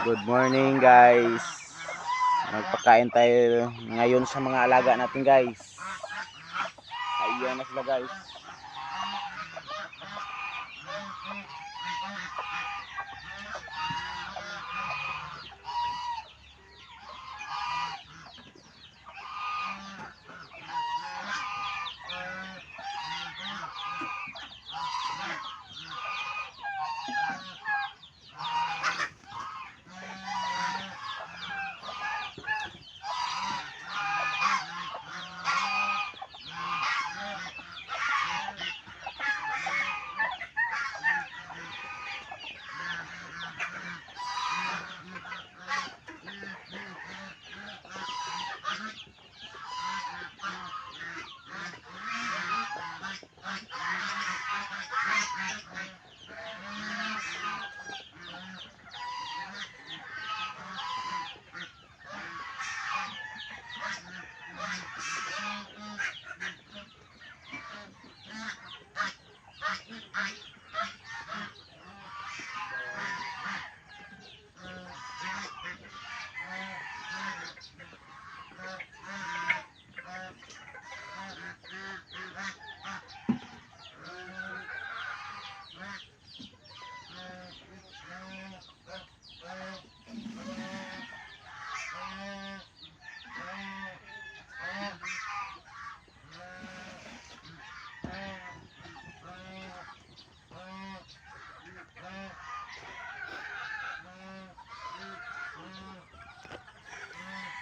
Good morning guys. Magpakain tayo ngayon sa mga alaga natin guys. Ayan na sila guys.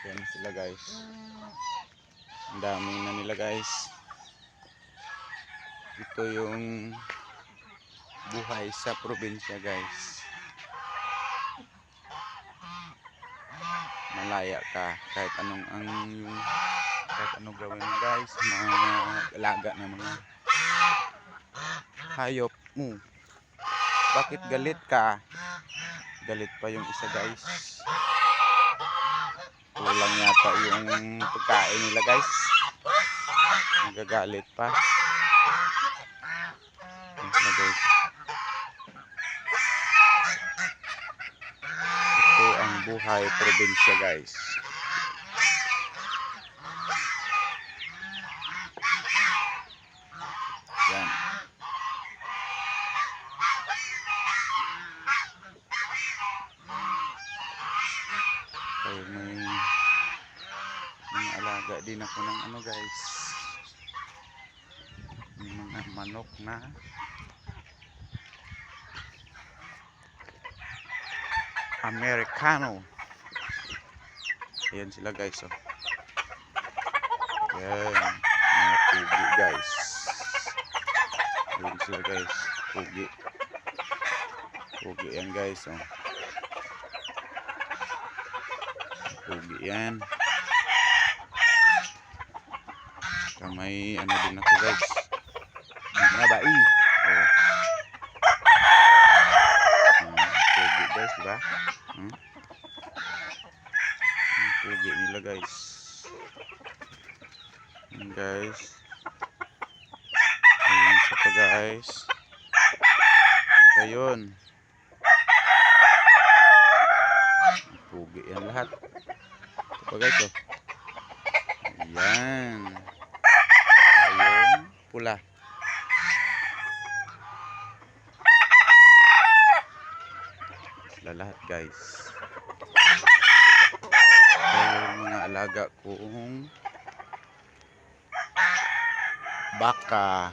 Yan sila guys. Ang dami na nila guys. Ito yung buhay sa probinsya guys. Malaya ka kahit anong gawin mo guys, mga alaga na mga hayop mo. Bakit galit ka? Galit pa yung isa guys. Kulang yata yung pagkain nila guys. Nagagalit pa. Guys. Ito ang buhay probinsya guys. Yan. So, may alaga din ako ng ano guys. Mga manok na Americano. Ayan sila guys oh. Ayan, mga pugi guys. Ayan sila guys, pugi. Pugi yan guys oh. Pugi yan. May ano din ako guys. Mga bai. Oh. Pugi guys, diba? Pugi nila guys. Ayan guys. Ayan siya pa guys. Saka yun. Pugi yan lahat. Ito pa guys oh. Ayan. Ayun. Pula. Sila lahat guys. Mga alaga kong baka.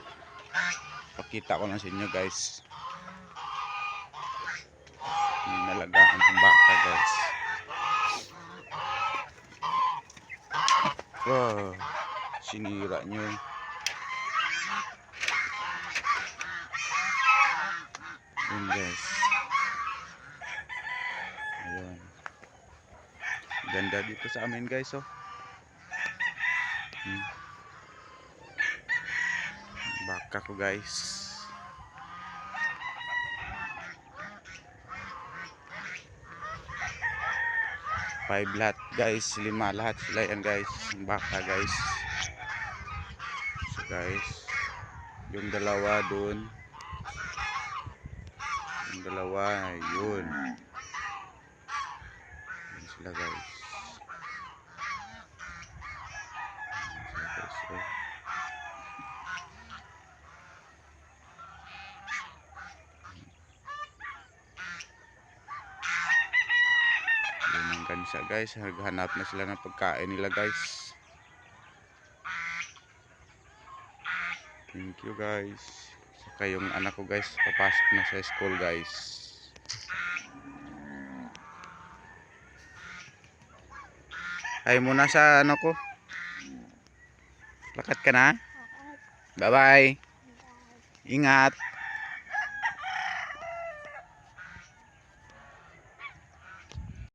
Pakita ko lang sa inyo guys. Nalagaan ng baka guys. Wow, sinira nyo. Yun guys. Ayan. Ganda dito sa amin guys oh. Baka ko guys. 5 lahat guys, 5 lahat sila yan guys, yung baka guys. So guys, yung dalawa dun, yung dalawa yun, sila guys. So, yun ang gansa guys. Naghanap na sila ng pagkain nila guys. Thank you guys. Saka yung anak ko guys, papasok na sa school guys. Ay muna sa ano ko. Lakat ka na. Bye bye. Ingat.